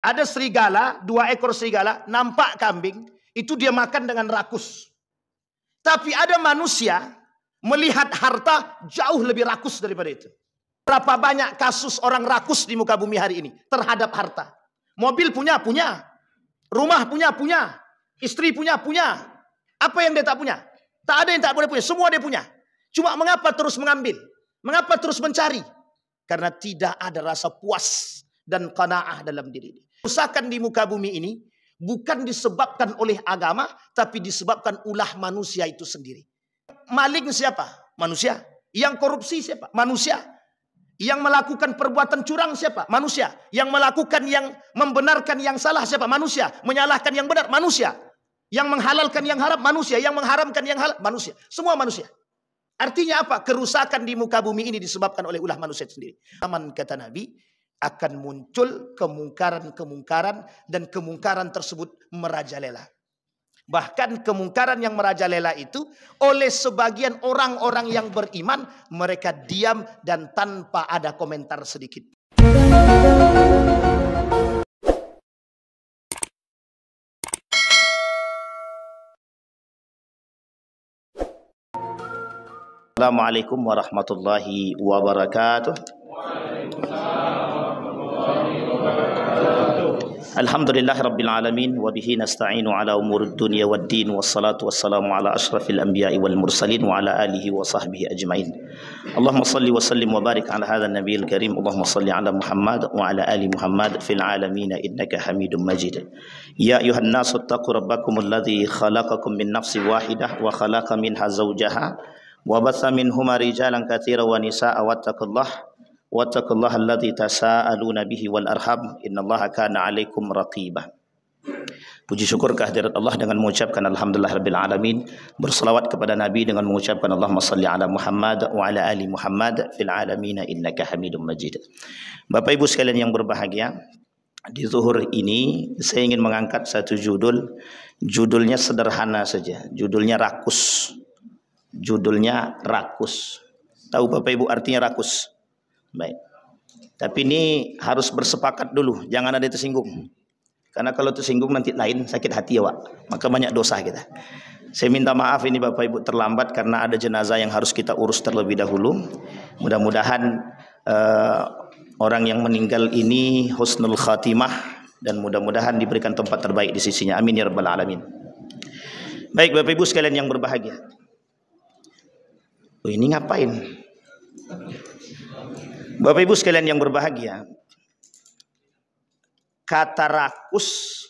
Ada serigala, 2 ekor serigala, nampak kambing, itu dia makan dengan rakus. Tapi ada manusia melihat harta jauh lebih rakus daripada itu. Berapa banyak kasus orang rakus di muka bumi hari ini terhadap harta. Mobil punya. Rumah punya. Istri punya. Apa yang dia tak punya? Tak ada yang tak boleh punya. Semua dia punya. Cuma mengapa terus mengambil? Mengapa terus mencari? Karena tidak ada rasa puas dan qanaah dalam diri. Kerusakan di muka bumi ini bukan disebabkan oleh agama, tapi disebabkan ulah manusia itu sendiri. Maling siapa? Manusia. Yang korupsi siapa? Manusia. Yang melakukan perbuatan curang siapa? Manusia. Yang melakukan yang membenarkan yang salah siapa? Manusia. Menyalahkan yang benar? Manusia. Yang menghalalkan yang haram? Manusia. Yang mengharamkan yang halal? Manusia. Semua manusia. Artinya apa? Kerusakan di muka bumi ini disebabkan oleh ulah manusia sendiri. Aman, kata Nabi, akan muncul kemungkaran dan kemungkaran tersebut merajalela. Bahkan kemungkaran yang merajalela itu oleh sebagian orang-orang yang beriman, mereka diam dan tanpa ada komentar sedikit. Assalamualaikum warahmatullahi wabarakatuh. Alhamdulillahi rabbil alamin wa bihi nasta'inu ala umurud dunya waddin wassalatu wassalamu ala asyrafil anbiya'i wal mursalin wa ala alihi wa sahbihi ajmain. Allahumma salli wa sallim wa barik ala hadha nabiyil karim. Allahumma salli ala Muhammad wa ala ali Muhammad fil alamin innaka Hamidum Majid. Ya ayuhan nasu taqu rabbakumul ladzi khalaqakum min nafsin wahidah wa khalaqa minha zawjaha wa batha minhuma rijalan katsiran wa nisaa'a wattaqullaha alladzi tasaaluna bihi wal arham innallaha kana 'alaikum raqiba. Puji syukur kehadirat Allah dengan mengucapkan alhamdulillahirabbil alamin, berselawat kepada Nabi dengan mengucapkan Allahumma shalli ala Muhammad wa ala ali Muhammad fil alamin innaka Hamidum Majid. Bapak Ibu sekalian yang berbahagia, di zuhur ini saya ingin mengangkat satu judul. Judulnya sederhana saja, judulnya rakus. Judulnya rakus. Tahu Bapak Ibu artinya rakus? Baik. Tapi ini harus bersepakat dulu, jangan ada tersinggung. Karena kalau tersinggung nanti lain sakit hati ya, Wak. Maka banyak dosa kita. Saya minta maaf ini Bapak Ibu terlambat karena ada jenazah yang harus kita urus terlebih dahulu. Mudah-mudahan orang yang meninggal ini husnul khatimah dan mudah-mudahan diberikan tempat terbaik di sisinya. Amin ya rabbal alamin. Baik Bapak Ibu sekalian yang berbahagia. Oh, ini ngapain? Bapak Ibu sekalian yang berbahagia, kata rakus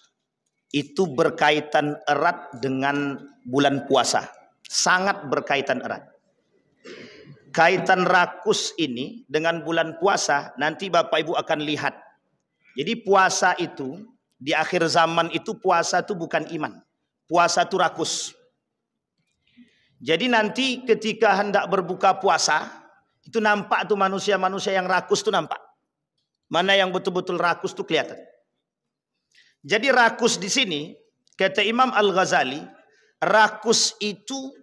itu berkaitan erat dengan bulan puasa. Sangat berkaitan erat. Kaitan rakus ini dengan bulan puasa, nanti Bapak Ibu akan lihat. Jadi puasa itu, di akhir zaman itu puasa itu bukan iman. Puasa itu rakus. Jadi nanti ketika hendak berbuka puasa, itu nampak tuh manusia-manusia yang rakus tuh nampak. Mana yang betul-betul rakus tuh kelihatan. Jadi rakus di sini, kata Imam Al-Ghazali, rakus itu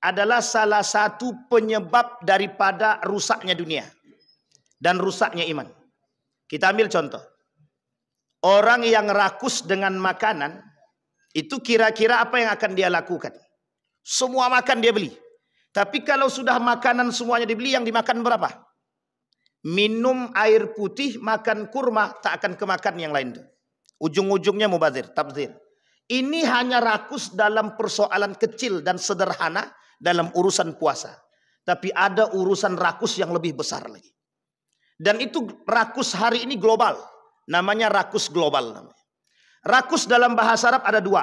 adalah salah satu penyebab daripada rusaknya dunia dan rusaknya iman. Kita ambil contoh. Orang yang rakus dengan makanan, itu kira-kira apa yang akan dia lakukan? Semua makan dia beli. Tapi kalau sudah makanan semuanya dibeli, yang dimakan berapa? Minum air putih, makan kurma, tak akan kemakan yang lain tuh. Ujung-ujungnya mubazir, tabzir. Ini hanya rakus dalam persoalan kecil dan sederhana dalam urusan puasa. Tapi ada urusan rakus yang lebih besar lagi. Dan itu rakus hari ini global. Namanya rakus global. Namanya. Rakus dalam bahasa Arab ada 2.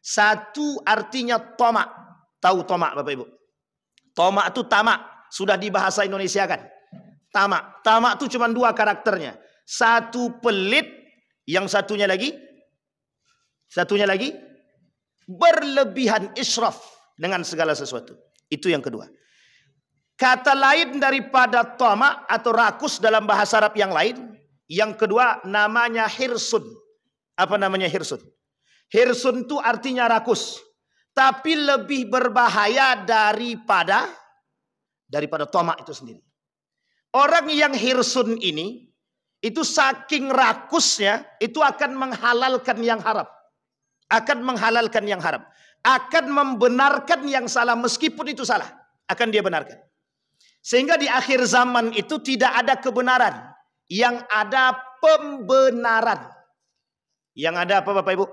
Satu artinya tomak. Tahu tomak Bapak Ibu? Tomak itu tamak. Sudah dibahasa Indonesia kan? Tamak. Tamak itu cuma 2 karakternya. Satu pelit. Yang satunya lagi berlebihan, israf dengan segala sesuatu. Itu yang kedua. Kata lain daripada tamak atau rakus dalam bahasa Arab yang lain. Yang kedua namanya hirsun. Apa namanya hirsun? Hirsun itu artinya rakus. Tapi lebih berbahaya daripada tamak itu sendiri. Orang yang hirsun ini, itu saking rakusnya, itu akan menghalalkan yang haram. Akan menghalalkan yang haram. Akan membenarkan yang salah meskipun itu salah. Akan dia benarkan. Sehingga di akhir zaman itu tidak ada kebenaran. Yang ada pembenaran. Yang ada apa Bapak Ibu?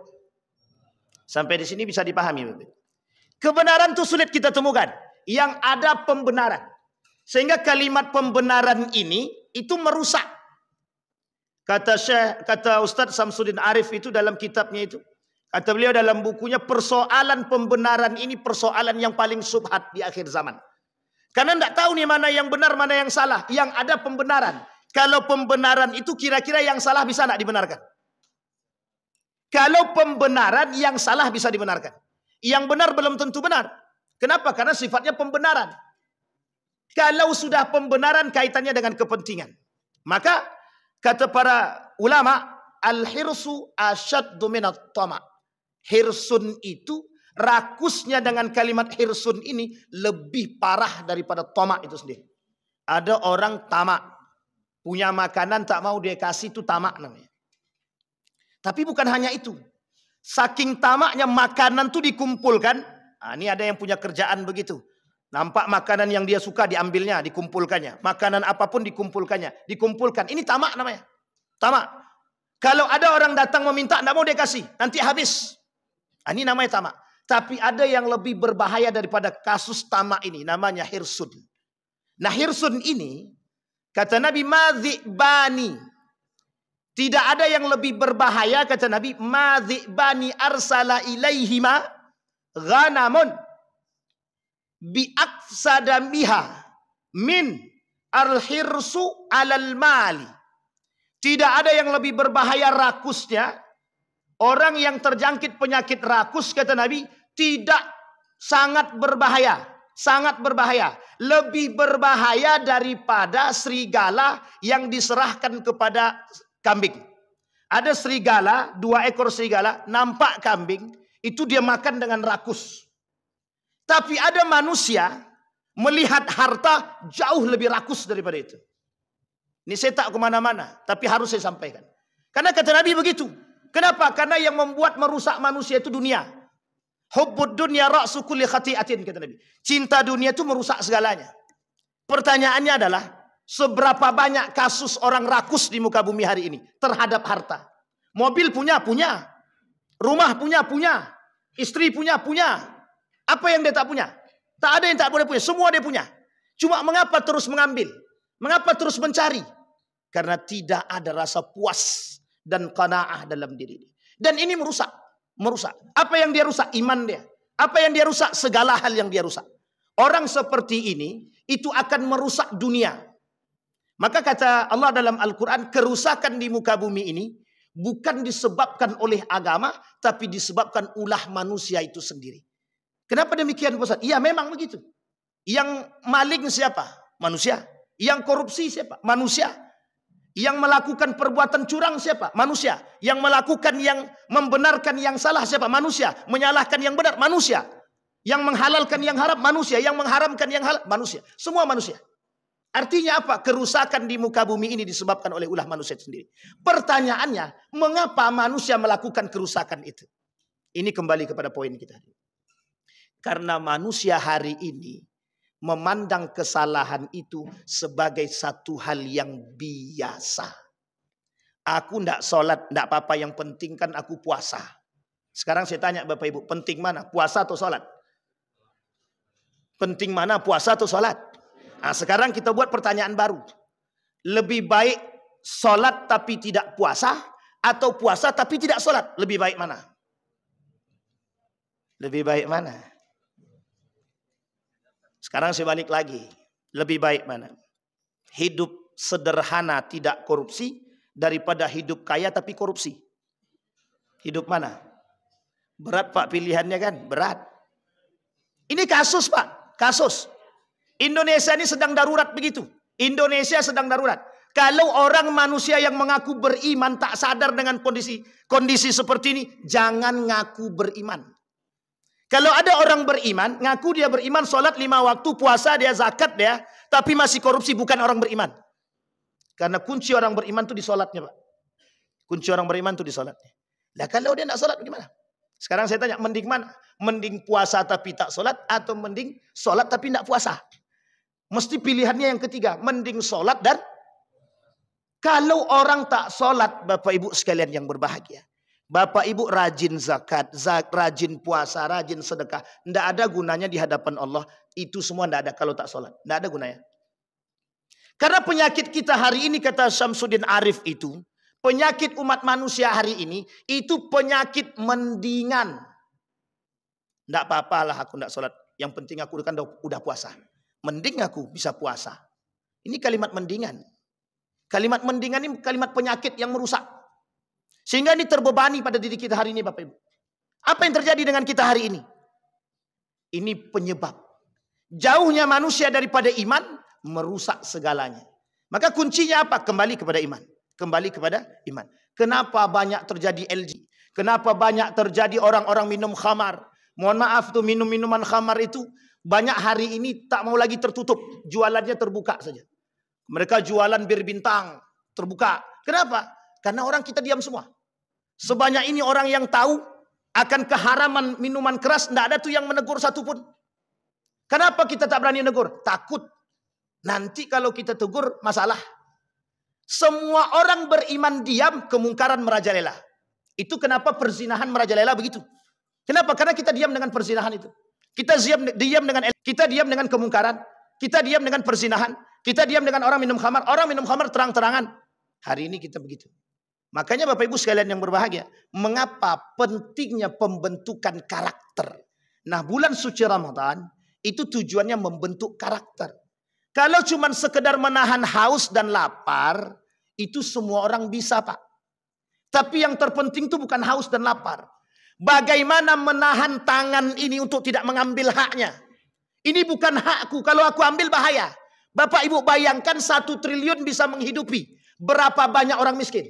Sampai di sini bisa dipahami Bapak Ibu. Kebenaran itu sulit kita temukan. Yang ada pembenaran. Sehingga kalimat pembenaran ini itu merusak. Kata Ustadz Samsudin Arif itu dalam kitabnya itu. Kata beliau dalam bukunya, persoalan pembenaran ini persoalan yang paling subhat di akhir zaman. Karena tidak tahu nih mana yang benar, mana yang salah. Yang ada pembenaran. Kalau pembenaran itu kira-kira yang salah bisa tidak dibenarkan? Kalau pembenaran yang salah bisa dibenarkan. Yang benar belum tentu benar. Kenapa? Karena sifatnya pembenaran. Kalau sudah pembenaran kaitannya dengan kepentingan. Maka kata para ulama, al-hirsu asyaddu minat tama. Hirsun itu, rakusnya dengan kalimat hirsun ini lebih parah daripada tamak itu sendiri. Ada orang tamak. Punya makanan tak mau dia kasih, itu tamak namanya. Tapi bukan hanya itu. Saking tamaknya makanan itu dikumpulkan. Nah, ini ada yang punya kerjaan begitu. Nampak makanan yang dia suka diambilnya, dikumpulkannya. Makanan apapun dikumpulkannya. Dikumpulkan. Ini tamak namanya. Tamak. Kalau ada orang datang meminta, tidak mau dia kasih. Nanti habis. Nah, ini namanya tamak. Tapi ada yang lebih berbahaya daripada kasus tamak ini. Namanya hirsun. Nah hirsun ini, kata Nabi, madhi'bani. Tidak ada yang lebih berbahaya, kata Nabi, madhi'bani arsala ilaihima ghanamun bi'aqsada biha min al-hirsu alal mali. Tidak ada yang lebih berbahaya rakusnya. Orang yang terjangkit penyakit rakus, kata Nabi, tidak sangat berbahaya. Sangat berbahaya. Lebih berbahaya daripada serigala yang diserahkan kepada kambing. Ada serigala, 2 ekor serigala, nampak kambing, itu dia makan dengan rakus. Tapi ada manusia melihat harta jauh lebih rakus daripada itu. Ini saya tak kemana-mana, tapi harus saya sampaikan. Karena kata Nabi begitu. Kenapa? Karena yang membuat merusak manusia itu dunia. Hubbud dunya ra'su kulli khati'atin, kata Nabi. Cinta dunia itu merusak segalanya. Pertanyaannya adalah, seberapa banyak kasus orang rakus di muka bumi hari ini terhadap harta? Mobil punya. Rumah punya. Istri punya. Apa yang dia tak punya? Tak ada yang tak boleh punya. Semua dia punya. Cuma mengapa terus mengambil? Mengapa terus mencari? Karena tidak ada rasa puas dan qanaah dalam diri. Dan ini merusak. Apa yang dia rusak? Iman dia. Apa yang dia rusak? Segala hal yang dia rusak. Orang seperti ini, itu akan merusak dunia. Maka kata Allah dalam Al-Quran, kerusakan di muka bumi ini bukan disebabkan oleh agama, tapi disebabkan ulah manusia itu sendiri. Kenapa demikian Ustaz? Iya memang begitu. Yang maling siapa? Manusia. Yang korupsi siapa? Manusia. Yang melakukan perbuatan curang siapa? Manusia. Yang melakukan yang membenarkan yang salah siapa? Manusia. Menyalahkan yang benar? Manusia. Yang menghalalkan yang haram? Manusia. Yang mengharamkan yang halal? Manusia. Semua manusia. Artinya apa? Kerusakan di muka bumi ini disebabkan oleh ulah manusia sendiri. Pertanyaannya, mengapa manusia melakukan kerusakan itu? Ini kembali kepada poin kita. Karena manusia hari ini memandang kesalahan itu sebagai satu hal yang biasa. Aku tidak sholat, tidak apa-apa, yang penting kan aku puasa. Sekarang saya tanya Bapak Ibu, penting mana? Puasa atau sholat? Penting mana? Puasa atau sholat? Nah, sekarang kita buat pertanyaan baru. Lebih baik sholat tapi tidak puasa, atau puasa tapi tidak sholat? Lebih baik mana? Lebih baik mana? Sekarang saya balik lagi. Lebih baik mana? Hidup sederhana tidak korupsi daripada hidup kaya tapi korupsi. Hidup mana? Berat Pak pilihannya kan? Berat. Ini kasus Pak. Kasus. Indonesia ini sedang darurat begitu. Indonesia sedang darurat. Kalau orang manusia yang mengaku beriman tak sadar dengan kondisi seperti ini, jangan ngaku beriman. Kalau ada orang beriman, ngaku dia beriman, sholat 5 waktu, puasa dia, zakat dia, tapi masih korupsi, bukan orang beriman. Karena kunci orang beriman itu di sholatnya, Pak. Kunci orang beriman itu di sholatnya. Lah kalau dia tidak sholat gimana? Sekarang saya tanya, mending mana? Mending puasa tapi tak sholat, atau mending sholat tapi tidak puasa? Mesti pilihannya yang ketiga. Mending sholat dan kalau orang tak sholat, Bapak Ibu sekalian yang berbahagia. Bapak Ibu rajin zakat, rajin puasa, rajin sedekah. Tidak ada gunanya di hadapan Allah. Itu semua tidak ada kalau tak sholat. Tidak ada gunanya. Karena penyakit kita hari ini, kata Syamsuddin Arif itu, penyakit umat manusia hari ini, itu penyakit mendingan. Tidak apa-apalah aku tidak sholat. Yang penting aku kan udah puasa. Mending aku bisa puasa. Ini kalimat mendingan. Kalimat mendingan ini kalimat penyakit yang merusak. Sehingga ini terbebani pada diri kita hari ini, Bapak Ibu. Apa yang terjadi dengan kita hari ini? Ini penyebab. Jauhnya manusia daripada iman, merusak segalanya. Maka kuncinya apa? Kembali kepada iman. Kembali kepada iman. Kenapa banyak terjadi LG? Kenapa banyak terjadi orang-orang minum khamar? Mohon maaf tuh, minum-minuman khamar itu banyak hari ini tak mau lagi tertutup. Jualannya terbuka saja. Mereka jualan bir bintang, terbuka. Kenapa? Karena orang kita diam semua. Sebanyak ini orang yang tahu akan keharaman minuman keras, tidak ada tuh yang menegur satupun. Kenapa kita tak berani menegur? Takut. Nanti kalau kita tegur, masalah. Semua orang beriman diam, kemungkaran merajalela. Itu kenapa perzinahan merajalela begitu. Kenapa? Karena kita diam dengan perzinahan itu. Kita diam dengan kemungkaran. Kita diam dengan perzinahan. Kita diam dengan orang minum khamar. Orang minum khamar terang-terangan. Hari ini kita begitu. Makanya Bapak Ibu sekalian yang berbahagia, mengapa pentingnya pembentukan karakter. Nah, bulan suci Ramadan itu tujuannya membentuk karakter. Kalau cuma sekedar menahan haus dan lapar, itu semua orang bisa, Pak. Tapi yang terpenting itu bukan haus dan lapar. Bagaimana menahan tangan ini untuk tidak mengambil haknya. Ini bukan hakku, kalau aku ambil bahaya. Bapak Ibu bayangkan 1 triliun bisa menghidupi berapa banyak orang miskin.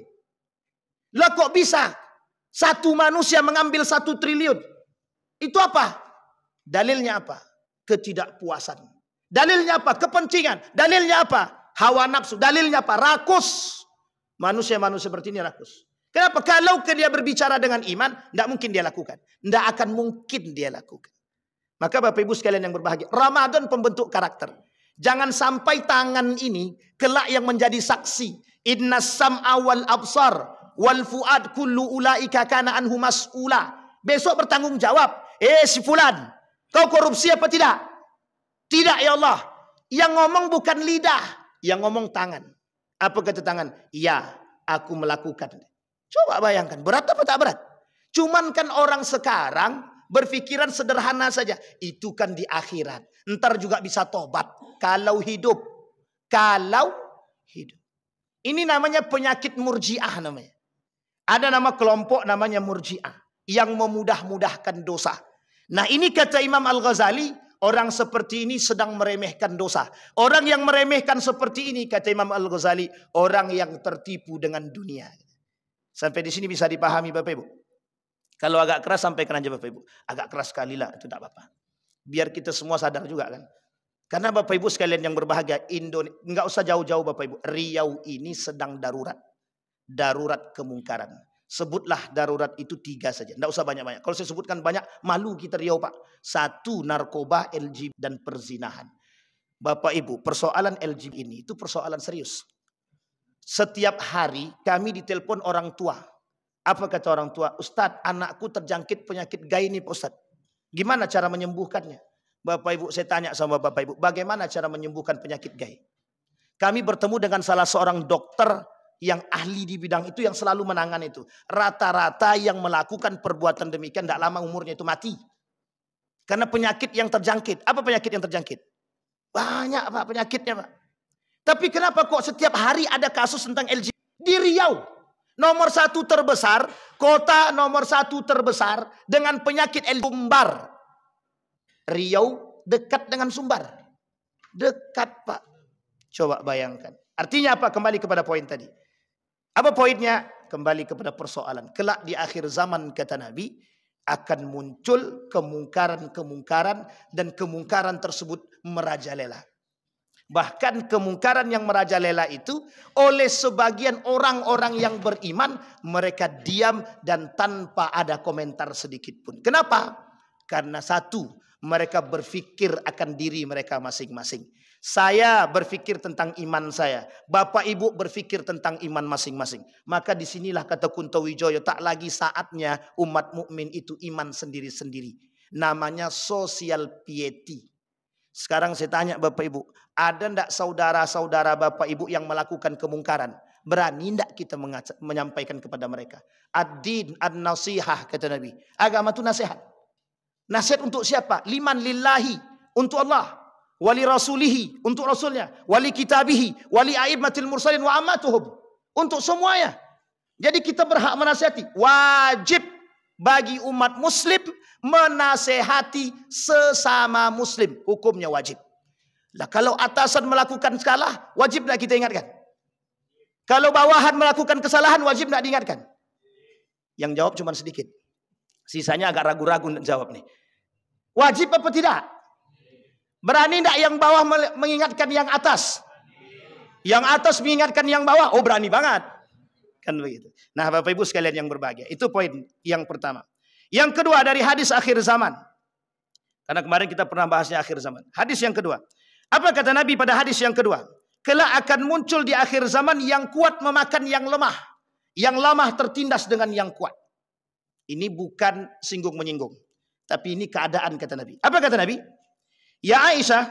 Lah kok bisa satu manusia mengambil 1 triliun? Itu apa? Dalilnya apa? Ketidakpuasan. Dalilnya apa? Kepentingan. Dalilnya apa? Hawa nafsu. Dalilnya apa? Rakus. Manusia-manusia seperti ini rakus. Kenapa? Kalau dia berbicara dengan iman, tidak mungkin dia lakukan. Tidak akan mungkin dia lakukan. Maka Bapak Ibu sekalian yang berbahagia, Ramadan pembentuk karakter. Jangan sampai tangan ini kelak yang menjadi saksi. Innas sam'a wal absar wal fuad kullu ulaika kana anhu mas'ula. Besok bertanggung jawab. Si fulan, kau korupsi apa tidak? Tidak ya Allah. Yang ngomong bukan lidah, yang ngomong tangan. Apa kata tangan? Ya, aku melakukan. Coba bayangkan, berat apa tak berat? Cuman kan orang sekarang berpikiran sederhana saja. Itu kan di akhirat. Ntar juga bisa tobat. Kalau hidup. Kalau hidup. Ini namanya penyakit murji'ah namanya. Ada nama kelompok namanya murji'ah. Yang memudah-mudahkan dosa. Nah ini kata Imam Al-Ghazali. Orang seperti ini sedang meremehkan dosa. Orang yang meremehkan seperti ini kata Imam Al-Ghazali. Orang yang tertipu dengan dunia. Sampai di sini bisa dipahami Bapak Ibu. Kalau agak keras sampaikan aja Bapak Ibu. Agak keras sekali lah, itu tidak apa-apa. Biar kita semua sadar juga kan. Karena Bapak Ibu sekalian yang berbahagia, nggak usah jauh-jauh Bapak Ibu. Riau ini sedang darurat. Darurat kemungkaran. Sebutlah darurat itu 3 saja. Nggak usah banyak-banyak. Kalau saya sebutkan banyak, malu kita Riau Pak. 1, narkoba, LG dan perzinahan. Bapak Ibu, persoalan LG ini itu persoalan serius. Setiap hari kami ditelepon orang tua. Apa kata orang tua? Ustadz, anakku terjangkit penyakit gay ini Pak Ustadz. Gimana cara menyembuhkannya? Bapak Ibu, saya tanya sama Bapak Ibu, bagaimana cara menyembuhkan penyakit gay? Kami bertemu dengan salah seorang dokter yang ahli di bidang itu, yang selalu menangani itu. Rata-rata yang melakukan perbuatan demikian tidak lama umurnya itu mati. Karena penyakit yang terjangkit. Apa penyakit yang terjangkit? Banyak Pak penyakitnya Pak. Tapi kenapa kok setiap hari ada kasus tentang LGBT? Di Riau. Nomor 1 terbesar. Kota nomor 1 terbesar. Dengan penyakit LGBT. Sumbar. Riau dekat dengan Sumbar. Dekat Pak. Coba bayangkan. Artinya apa? Kembali kepada poin tadi. Apa poinnya? Kembali kepada persoalan. Kelak di akhir zaman kata Nabi. Akan muncul kemungkaran-kemungkaran. Dan kemungkaran tersebut merajalela. Bahkan kemungkaran yang merajalela itu oleh sebagian orang-orang yang beriman, mereka diam dan tanpa ada komentar sedikit pun. Kenapa? Karena satu, mereka berpikir akan diri mereka masing-masing. Saya berpikir tentang iman saya, Bapak Ibu berpikir tentang iman masing-masing. Maka disinilah kata Kunto Wijoyo, tak lagi saatnya umat mukmin itu iman sendiri-sendiri. Namanya social piety. Sekarang saya tanya Bapak Ibu, ada ndak saudara-saudara Bapak Ibu yang melakukan kemungkaran? Berani ndak kita menyampaikan kepada mereka? Ad-din an-nasihah, kata Nabi. Agama itu nasihat. Nasihat untuk siapa? Liman lillahi, untuk Allah. Wali rasulihi, untuk rasulnya. Wali kitabihi, wali a'immatil mursalin wa ammatuhum. Untuk semuanya. Jadi kita berhak menasihati. Wajib bagi umat muslim menasehati sesama muslim. Hukumnya wajib. Lah kalau atasan melakukan salah, wajib tak kita ingatkan? Kalau bawahan melakukan kesalahan, wajib tak diingatkan? Yang jawab cuma sedikit. Sisanya agak ragu-ragu untuk jawab nih. Wajib apa tidak? Berani tak yang bawah mengingatkan yang atas? Yang atas mengingatkan yang bawah? Oh, berani banget. Kan begitu. Nah, Bapak Ibu sekalian yang berbahagia, itu poin yang pertama. Yang kedua dari hadis akhir zaman. Karena kemarin kita pernah bahasnya akhir zaman. Hadis yang kedua. Apa kata Nabi pada hadis yang kedua? Kelak akan muncul di akhir zaman yang kuat memakan yang lemah. Yang lemah tertindas dengan yang kuat. Ini bukan singgung menyinggung. Tapi ini keadaan kata Nabi. Apa kata Nabi? Ya Aisyah,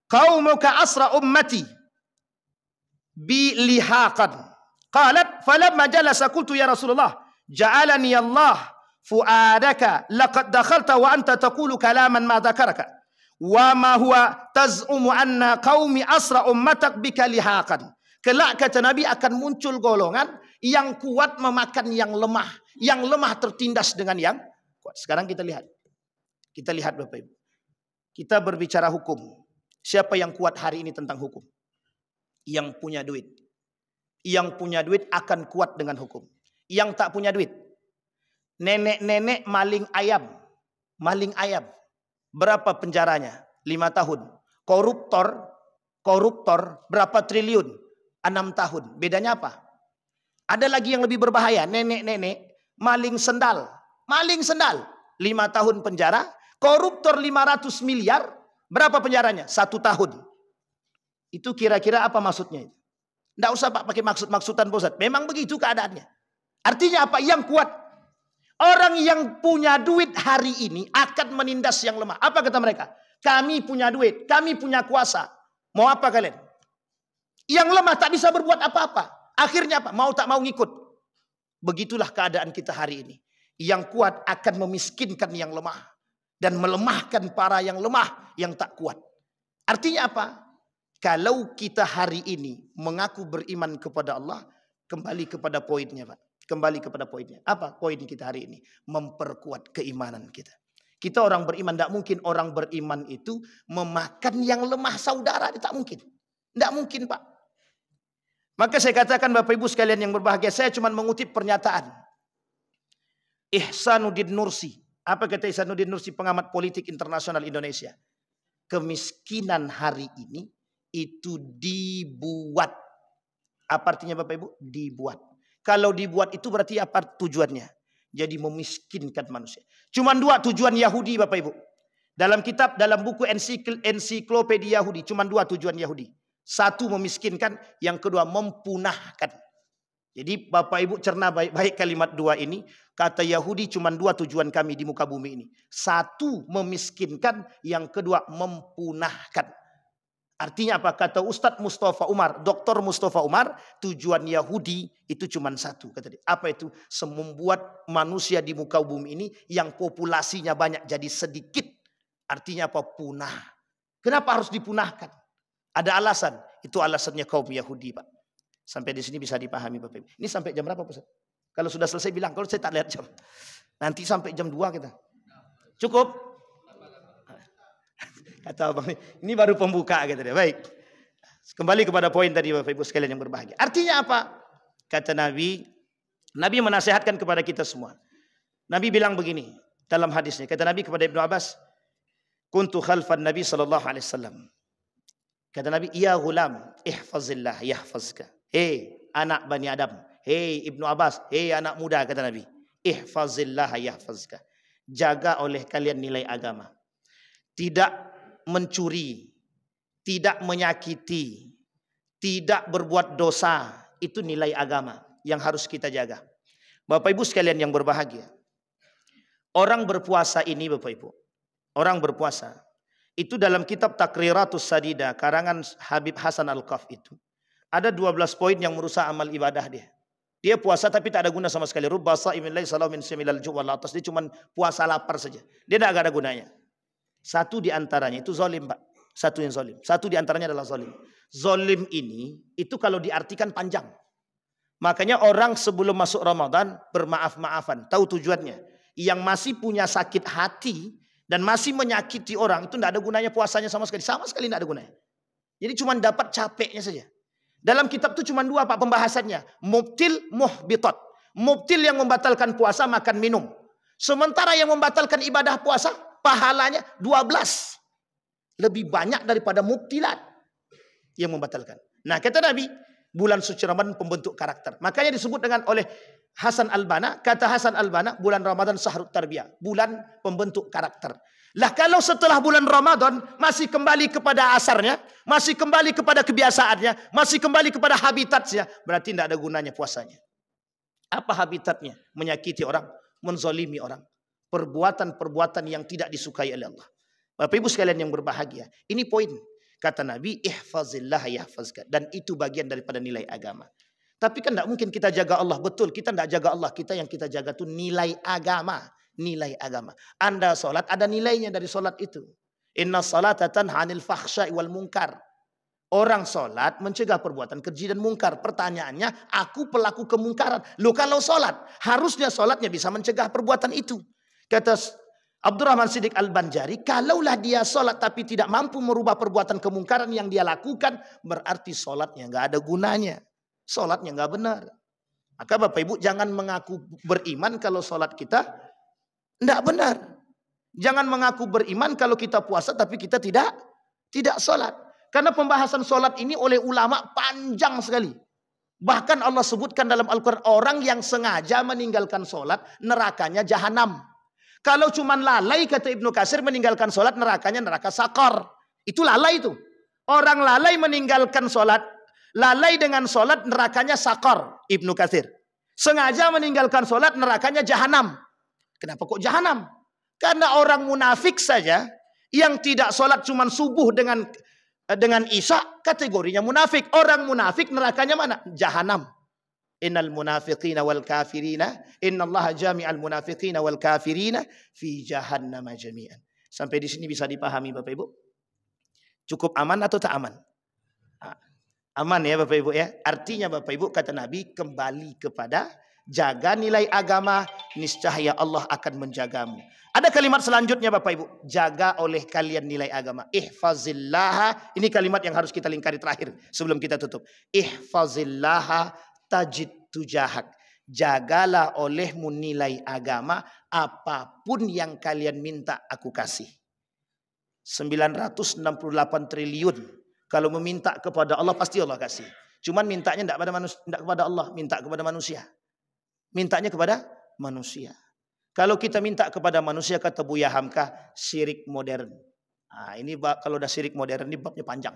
qaumuka asra ummati bi lihaqan. Qalat falamma jalasa qultu ya Rasulullah, ja'alani Allah fuadaka laqad dakhalta wa anta taqulu kalaman ma dzakaraka wa ma huwa taz'umu anna qaumi asra ummatak bika lihaqan. Kelak kata Nabi akan muncul golongan yang kuat memakan yang lemah tertindas dengan yang kuat. Sekarang kita lihat. Kita lihat Bapak Ibu. Kita berbicara hukum. Siapa yang kuat hari ini tentang hukum? Yang punya duit. Yang punya duit akan kuat dengan hukum. Yang tak punya duit. Nenek-nenek maling ayam. Maling ayam. Berapa penjaranya? 5 tahun. Koruptor berapa triliun? 6 tahun. Bedanya apa? Ada lagi yang lebih berbahaya. Nenek-nenek maling sendal. Maling sendal. 5 tahun penjara. Koruptor 500 miliar. Berapa penjaranya? 1 tahun. Itu kira-kira apa maksudnya? Tidak usah Pak pakai maksud-maksudan Ustaz. Memang begitu keadaannya. Artinya apa? Yang kuat. Orang yang punya duit hari ini akan menindas yang lemah. Apa kata mereka? Kami punya duit. Kami punya kuasa. Mau apa kalian? Yang lemah tak bisa berbuat apa-apa. Akhirnya apa? Mau tak mau ngikut. Begitulah keadaan kita hari ini. Yang kuat akan memiskinkan yang lemah. Dan melemahkan para yang lemah, yang tak kuat. Artinya apa? Kalau kita hari ini mengaku beriman kepada Allah, kembali kepada poinnya Pak. Kembali kepada poinnya. Apa poin kita hari ini? Memperkuat keimanan kita. Kita orang beriman, tidak mungkin orang beriman itu memakan yang lemah saudara. Tak mungkin. Tidak mungkin Pak. Maka saya katakan Bapak Ibu sekalian yang berbahagia, saya cuma mengutip pernyataan Ihsanuddin Nursi. Apa kata Ihsanuddin Nursi, pengamat politik internasional Indonesia? Kemiskinan hari ini itu dibuat. Apa artinya Bapak Ibu? Dibuat. Kalau dibuat itu berarti apa tujuannya? Jadi memiskinkan manusia. Cuma 2 tujuan Yahudi Bapak Ibu. Dalam kitab, dalam buku ensiklopedia Yahudi, cuma 2 tujuan Yahudi. 1 memiskinkan, yang kedua mempunahkan. Jadi Bapak Ibu cerna baik-baik kalimat 2 ini. Kata Yahudi cuma 2 tujuan kami di muka bumi ini. 1 memiskinkan, yang kedua mempunahkan. Artinya apa? Kata Ustadz Mustafa Umar, Dr. Mustafa Umar, tujuan Yahudi itu cuma 1. Kata dia. Apa itu? Membuat manusia di muka bumi ini yang populasinya banyak jadi sedikit. Artinya apa? Punah. Kenapa harus dipunahkan? Ada alasan. Itu alasannya kaum Yahudi Pak. Sampai di sini bisa dipahami Bapak Ibu. Ini sampai jam berapa Pak? Kalau sudah selesai bilang, kalau saya tak lihat jam. Nanti sampai jam 2 kita. Cukup? Kata abang ini baru pembuka gitu deh. Baik. Kembali kepada poin tadi Bapak Ibu sekalian yang berbahagia. Artinya apa? Kata Nabi menasihatkan kepada kita semua. Nabi bilang begini dalam hadisnya. Kata Nabi kepada Ibnu Abbas, "Kuntu khalfan Nabi sallallahu alaihi wasallam." Kata Nabi, ya ghulam, ihfazillah yahfazka. Hei anak Bani Adam, hei Ibnu Abbas, hei anak muda, kata Nabi, ihfazillah yahfazka. Jaga oleh kalian nilai agama. Tidak mencuri, tidak menyakiti, tidak berbuat dosa. Itu nilai agama yang harus kita jaga. Bapak Ibu sekalian yang berbahagia. Orang berpuasa ini Bapak Ibu. Orang berpuasa. Itu dalam kitab Takriratus Sadida karangan Habib Hasan Al-Qaf itu ada 12 poin yang merusak amal ibadah dia. Dia puasa tapi tak ada guna sama sekali. Rubba sha'imin laisa lahu min siyamil ju' wal atas. Dia cuma puasa lapar saja. Dia tak ada gunanya. Satu di antaranya itu zalim, Pak. Satu yang zalim. Satu di antaranya adalah zalim. Zalim ini itu kalau diartikan panjang. Makanya orang sebelum masuk Ramadan bermaaf-maafan, tahu tujuannya. Yang masih punya sakit hati dan masih menyakiti orang, itu tidak ada gunanya puasanya sama sekali. Sama sekali tidak ada gunanya. Jadi cuma dapat capeknya saja. Dalam kitab itu cuma 2 Pak pembahasannya. Mubtil, muhbitat. Mubtil yang membatalkan puasa, makan minum. Sementara yang membatalkan ibadah puasa, pahalanya 12. Lebih banyak daripada mubtilat yang membatalkan. Nah kata Nabi, bulan suci Ramadan pembentuk karakter. Makanya disebut dengan oleh Hasan Al-Banna, kata Hasan Al-Banna, bulan Ramadan sahrut tarbiyah, bulan pembentuk karakter. Lah kalau setelah bulan Ramadan masih kembali kepada asarnya, masih kembali kepada kebiasaannya, masih kembali kepada habitatnya, berarti tidak ada gunanya puasanya. Apa habitatnya? Menyakiti orang, menzalimi orang, perbuatan-perbuatan yang tidak disukai oleh Allah. Bapak Ibu sekalian yang berbahagia, ini poin. Kata Nabi, ihfazillah yahfazka. Dan itu bagian daripada nilai agama. Tapi kan tidak mungkin kita jaga Allah. Betul, kita tidak jaga Allah. Kita yang kita jaga itu nilai agama. Nilai agama. Anda sholat, ada nilainya dari sholat itu. Inna salata tanha 'anil fahsya'i wal munkar. Orang sholat mencegah perbuatan keji dan mungkar. Pertanyaannya, aku pelaku kemungkaran. Loh kalau sholat, harusnya sholatnya bisa mencegah perbuatan itu. Kata Abdurrahman Siddiq Al-Banjari, kalaulah dia sholat tapi tidak mampu merubah perbuatan kemungkaran yang dia lakukan, berarti sholatnya nggak ada gunanya. Sholatnya nggak benar. Maka Bapak Ibu jangan mengaku beriman kalau sholat kita tidak benar. Jangan mengaku beriman kalau kita puasa tapi kita tidak sholat. Karena pembahasan sholat ini oleh ulama panjang sekali. Bahkan Allah sebutkan dalam Al-Quran, orang yang sengaja meninggalkan sholat, nerakanya jahanam. Kalau cuma lalai, kata Ibnu Katsir, meninggalkan sholat, nerakanya neraka sakor. Itu lalai itu. Orang lalai meninggalkan sholat, lalai dengan sholat, nerakanya sakor. Ibnu Katsir. Sengaja meninggalkan sholat, nerakanya jahanam. Kenapa kok jahanam? Karena orang munafik saja, yang tidak sholat cuma subuh dengan isya, kategorinya munafik. Orang munafik nerakanya mana? Jahanam. Innal munafiqina wal kafirina innallaha jami'al munafiqina wal kafirina fi jahannam jami'an. Sampai di sini bisa dipahami Bapak Ibu? Cukup aman atau tak aman? Aman ya Bapak Ibu ya. Artinya Bapak Ibu kata Nabi, kembali kepada jaga nilai agama, niscaya Allah akan menjagamu. Ada kalimat selanjutnya Bapak Ibu, jaga oleh kalian nilai agama. Ihfazillah, ini kalimat yang harus kita lingkari terakhir sebelum kita tutup. Ihfazillah tajid tujahak. Jagalah olehmu nilai agama, apapun yang kalian minta aku kasih. 968 triliun. Kalau meminta kepada Allah pasti Allah kasih. Cuman mintanya tidak kepada Allah, minta kepada manusia. Mintanya kepada manusia. Kalau kita minta kepada manusia, kata Buya Hamka, syirik modern. Nah, ini kalau udah syirik modern ini babnya panjang.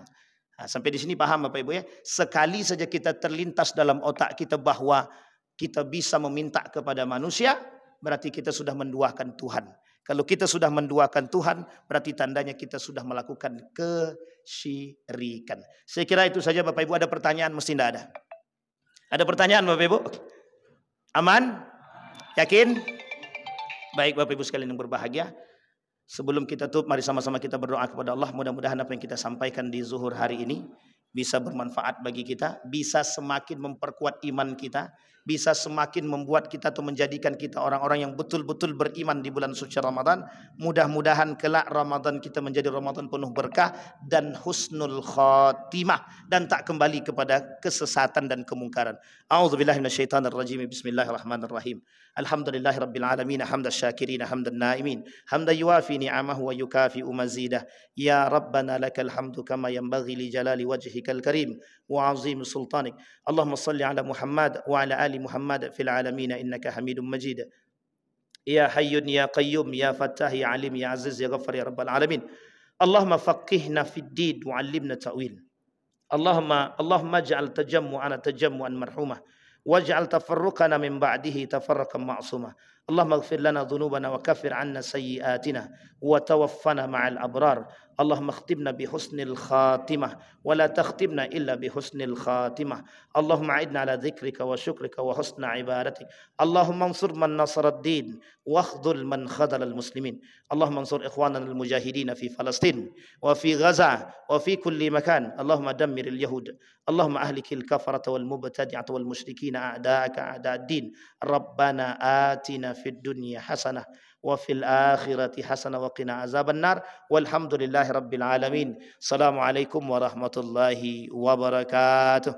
Nah, sampai di sini paham Bapak Ibu ya. Sekali saja kita terlintas dalam otak kita bahwa kita bisa meminta kepada manusia, berarti kita sudah menduakan Tuhan. Kalau kita sudah menduakan Tuhan, berarti tandanya kita sudah melakukan kesyirikan. Saya kira itu saja Bapak Ibu. Ada pertanyaan? Mesti tidak ada. Ada pertanyaan Bapak Ibu? Aman? Yakin? Baik Bapak Ibu sekalian yang berbahagia. Sebelum kita tutup, mari sama-sama kita berdoa kepada Allah. Mudah-mudahan apa yang kita sampaikan di zuhur hari ini bisa bermanfaat bagi kita, bisa semakin memperkuat iman kita, bisa semakin membuat kita atau menjadikan kita orang-orang yang betul-betul beriman di bulan suci Ramadan. Mudah-mudahan kelak Ramadan kita menjadi Ramadan penuh berkah dan husnul khatimah, dan tak kembali kepada kesesatan dan kemungkaran. A'udzubillahi minasyaitonirrajim. Bismillahirrahmanirrahim. Alhamdulillahirabbil alamin, hamdan syakirin, hamdan naimin, hamdan yuwafi ni'amahu wa yukafi'u mazidah. Ya Rabbana lakal hamdu kama yanbaghi li jalali wajhikal karim wa 'azim sultanik. Allahumma salli ala Muhammad wa ala ali Muhammad fil alamin innaka Hamidum Majid. Ya Hayyun ya Qayyum ya Fattah ya Alim ya Aziz ya Ghaffar ya Rabbal alamin. Allahumma faqihna fid din wa 'allimna ta'wil. Allahumma ij'al tajammu'ana tajammu'an marhumah waj'al tafarruqana min ba'dihi tafarruqan ma'sumah. Allahumma ighfir lana dhunubana wa kaffir 'anna sayyi'atina wa tawaffana ma'al abrar. Allahumma akhtibna bi husnil khatimah wa la takhtibna illa bi husnil khatimah. Allahumma a'idna ala dhikrika wa syukrika wa husna ibadatik. Allahumma ansur man nasara ad-din wa akhdhul man khadhala al-muslimin. Allahumma ansur ikhwanana al-mujahidin fi Palestin wa fi Gaza wa fi kulli makan. Allahumma dammir al-yahud. Allahumma ahlikil kafarata wal mubtadi'ata wal musyrikin a'da'aka a'da' ad-din. Rabbana atina fid dunya hasanah wa fil akhirati hasanah wa qina azaban nar. Walhamdulillahi rabbil alamin. Assalamualaikum warahmatullahi wabarakatuh.